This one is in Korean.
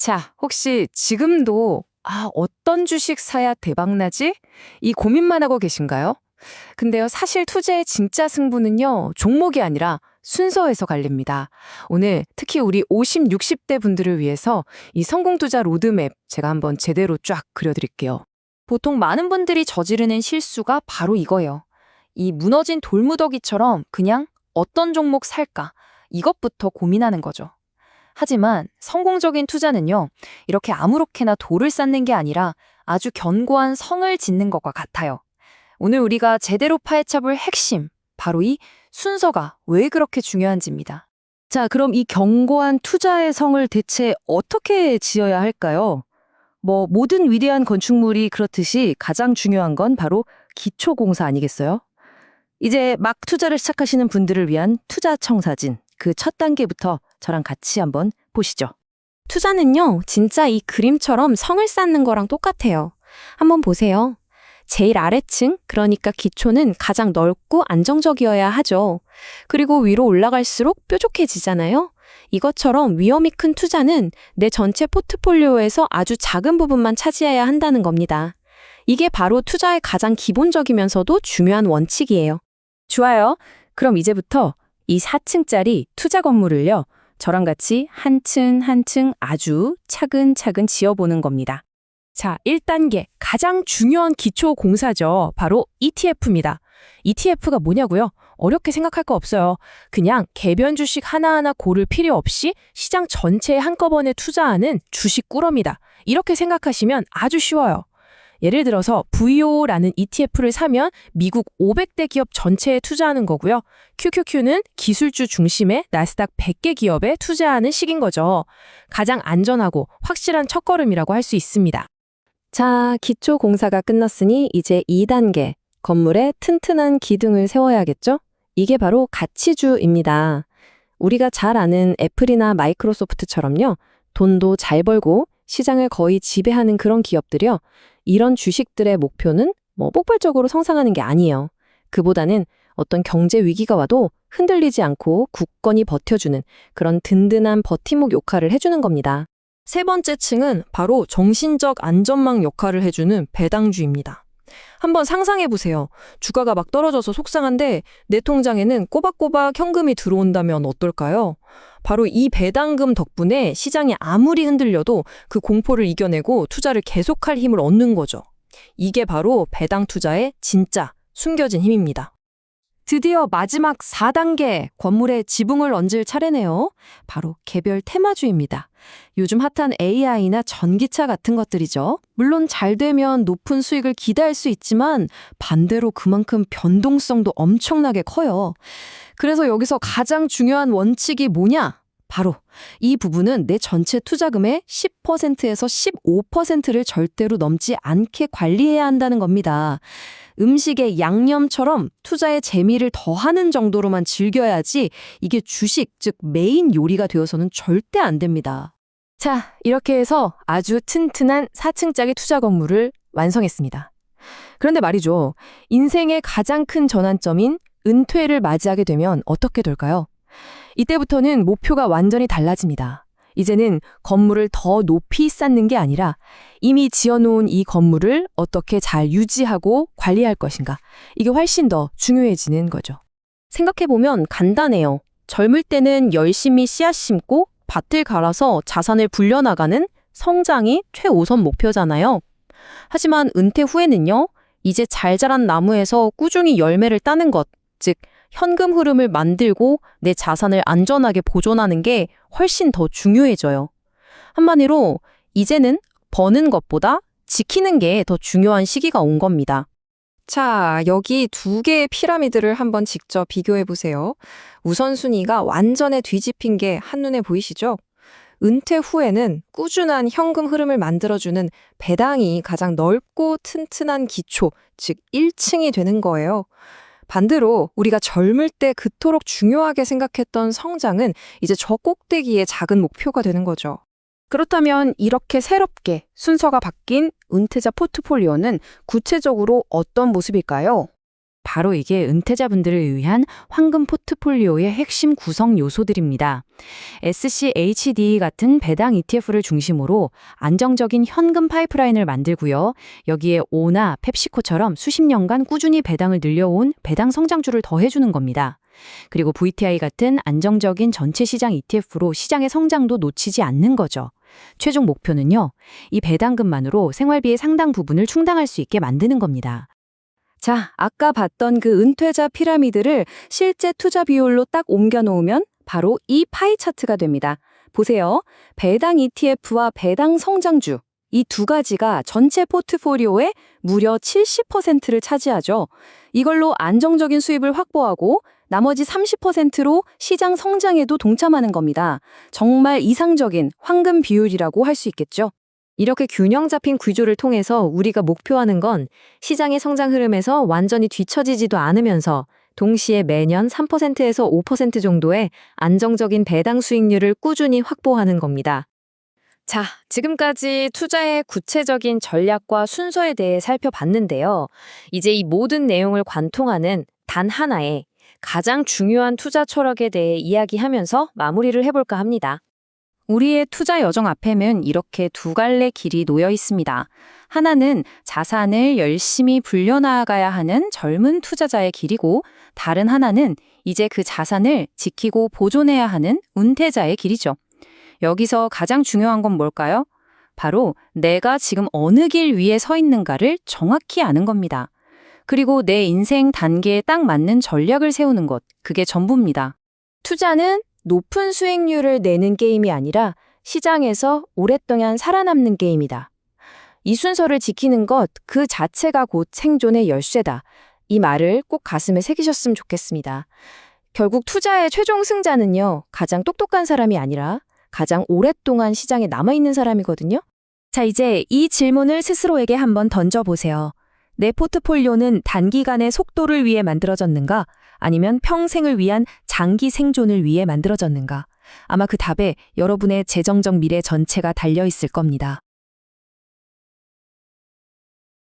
자, 혹시 지금도 어떤 주식 사야 대박나지? 이 고민만 하고 계신가요? 근데요, 사실 투자의 진짜 승부는요, 종목이 아니라 순서에서 갈립니다. 오늘 특히 우리 50, 60대 분들을 위해서 이 성공 투자 로드맵 제가 한번 제대로 쫙 그려드릴게요. 보통 많은 분들이 저지르는 실수가 바로 이거예요. 이 무너진 돌무더기처럼 그냥 어떤 종목 살까? 이것부터 고민하는 거죠. 하지만 성공적인 투자는요, 이렇게 아무렇게나 돌을 쌓는 게 아니라 아주 견고한 성을 짓는 것과 같아요. 오늘 우리가 제대로 파헤쳐볼 핵심, 바로 이 순서가 왜 그렇게 중요한지입니다. 자, 그럼 이 견고한 투자의 성을 대체 어떻게 지어야 할까요? 모든 위대한 건축물이 그렇듯이 가장 중요한 건 바로 기초공사 아니겠어요? 이제 막 투자를 시작하시는 분들을 위한 투자 청사진, 그 첫 단계부터 저랑 같이 한번 보시죠. 투자는요, 진짜 이 그림처럼 성을 쌓는 거랑 똑같아요. 한번 보세요. 제일 아래층, 그러니까 기초는 가장 넓고 안정적이어야 하죠. 그리고 위로 올라갈수록 뾰족해지잖아요. 이것처럼 위험이 큰 투자는 내 전체 포트폴리오에서 아주 작은 부분만 차지해야 한다는 겁니다. 이게 바로 투자의 가장 기본적이면서도 중요한 원칙이에요. 좋아요. 그럼 이제부터 이 4층짜리 투자 건물을요, 저랑 같이 한 층 한 층 아주 차근차근 지어보는 겁니다. 자, 1단계 가장 중요한 기초 공사죠. 바로 ETF입니다. ETF가 뭐냐고요? 어렵게 생각할 거 없어요. 그냥 개별 주식 하나하나 고를 필요 없이 시장 전체에 한꺼번에 투자하는 주식 꾸러미다. 이렇게 생각하시면 아주 쉬워요. 예를 들어서 VO라는 ETF를 사면 미국 500대 기업 전체에 투자하는 거고요. QQQ는 기술주 중심의 나스닥 100개 기업에 투자하는 식인 거죠. 가장 안전하고 확실한 첫걸음이라고 할 수 있습니다. 자, 기초 공사가 끝났으니 이제 2단계, 건물에 튼튼한 기둥을 세워야겠죠? 이게 바로 가치주입니다. 우리가 잘 아는 애플이나 마이크로소프트처럼요, 돈도 잘 벌고 시장을 거의 지배하는 그런 기업들이요. 이런 주식들의 목표는 폭발적으로 성장하는 게 아니에요. 그보다는 어떤 경제 위기가 와도 흔들리지 않고 굳건히 버텨주는 그런 든든한 버팀목 역할을 해주는 겁니다. 세 번째 층은 바로 정신적 안전망 역할을 해주는 배당주입니다. 한번 상상해보세요. 주가가 막 떨어져서 속상한데 내 통장에는 꼬박꼬박 현금이 들어온다면 어떨까요? 바로 이 배당금 덕분에 시장이 아무리 흔들려도 그 공포를 이겨내고 투자를 계속할 힘을 얻는 거죠. 이게 바로 배당 투자의 진짜 숨겨진 힘입니다. 드디어 마지막 4단계, 건물에 지붕을 얹을 차례네요. 바로 개별 테마주입니다. 요즘 핫한 AI나 전기차 같은 것들이죠. 물론 잘 되면 높은 수익을 기대할 수 있지만 반대로 그만큼 변동성도 엄청나게 커요. 그래서 여기서 가장 중요한 원칙이 뭐냐? 바로 이 부분은 내 전체 투자금의 10%에서 15%를 절대로 넘지 않게 관리해야 한다는 겁니다. 음식의 양념처럼 투자의 재미를 더하는 정도로만 즐겨야지 이게 주식, 즉 메인 요리가 되어서는 절대 안 됩니다. 자, 이렇게 해서 아주 튼튼한 4층짜리 투자 건물을 완성했습니다. 그런데 말이죠. 인생의 가장 큰 전환점인 은퇴를 맞이하게 되면 어떻게 될까요? 이때부터는 목표가 완전히 달라집니다. 이제는 건물을 더 높이 쌓는 게 아니라 이미 지어놓은 이 건물을 어떻게 잘 유지하고 관리할 것인가. 이게 훨씬 더 중요해지는 거죠. 생각해보면 간단해요. 젊을 때는 열심히 씨앗 심고 밭을 갈아서 자산을 불려나가는 성장이 최우선 목표잖아요. 하지만 은퇴 후에는요, 이제 잘 자란 나무에서 꾸준히 열매를 따는 것, 즉 현금 흐름을 만들고 내 자산을 안전하게 보존하는 게 훨씬 더 중요해져요. 한마디로 이제는 버는 것보다 지키는 게 더 중요한 시기가 온 겁니다. 자, 여기 두 개의 피라미드를 한번 직접 비교해 보세요. 우선순위가 완전에 뒤집힌 게 한눈에 보이시죠? 은퇴 후에는 꾸준한 현금 흐름을 만들어주는 배당이 가장 넓고 튼튼한 기초, 즉 1층이 되는 거예요. 반대로 우리가 젊을 때 그토록 중요하게 생각했던 성장은 이제 저 꼭대기의 작은 목표가 되는 거죠. 그렇다면 이렇게 새롭게 순서가 바뀐 은퇴자 포트폴리오는 구체적으로 어떤 모습일까요? 바로 이게 은퇴자분들을 위한 황금 포트폴리오의 핵심 구성 요소들입니다. SCHD 같은 배당 ETF를 중심으로 안정적인 현금 파이프라인을 만들고요. 여기에 오나 펩시코처럼 수십 년간 꾸준히 배당을 늘려온 배당 성장주를 더해주는 겁니다. 그리고 VTI 같은 안정적인 전체 시장 ETF로 시장의 성장도 놓치지 않는 거죠. 최종 목표는요, 이 배당금만으로 생활비의 상당 부분을 충당할 수 있게 만드는 겁니다. 자, 아까 봤던 그 은퇴자 피라미드를 실제 투자 비율로 딱 옮겨 놓으면 바로 이 파이 차트가 됩니다. 보세요. 배당 ETF와 배당 성장주. 이 두 가지가 전체 포트폴리오의 무려 70%를 차지하죠. 이걸로 안정적인 수입을 확보하고 나머지 30%로 시장 성장에도 동참하는 겁니다. 정말 이상적인 황금 비율이라고 할 수 있겠죠. 이렇게 균형 잡힌 구조를 통해서 우리가 목표하는 건 시장의 성장 흐름에서 완전히 뒤처지지도 않으면서 동시에 매년 3%에서 5% 정도의 안정적인 배당 수익률을 꾸준히 확보하는 겁니다. 자, 지금까지 투자의 구체적인 전략과 순서에 대해 살펴봤는데요. 이제 이 모든 내용을 관통하는 단 하나의 가장 중요한 투자 철학에 대해 이야기하면서 마무리를 해볼까 합니다. 우리의 투자 여정 앞에는 이렇게 두 갈래 길이 놓여 있습니다. 하나는 자산을 열심히 불려나가야 하는 젊은 투자자의 길이고, 다른 하나는 이제 그 자산을 지키고 보존해야 하는 은퇴자의 길이죠. 여기서 가장 중요한 건 뭘까요? 바로 내가 지금 어느 길 위에 서 있는가를 정확히 아는 겁니다. 그리고 내 인생 단계에 딱 맞는 전략을 세우는 것, 그게 전부입니다. 투자는 높은 수익률을 내는 게임이 아니라 시장에서 오랫동안 살아남는 게임이다. 이 순서를 지키는 것 그 자체가 곧 생존의 열쇠다. 이 말을 꼭 가슴에 새기셨으면 좋겠습니다. 결국 투자의 최종 승자는요, 가장 똑똑한 사람이 아니라 가장 오랫동안 시장에 남아있는 사람이거든요. 자, 이제 이 질문을 스스로에게 한번 던져보세요. 내 포트폴리오는 단기간의 속도를 위해 만들어졌는가? 아니면 평생을 위한 장기 생존을 위해 만들어졌는가? 아마 그 답에 여러분의 재정적 미래 전체가 달려 있을 겁니다.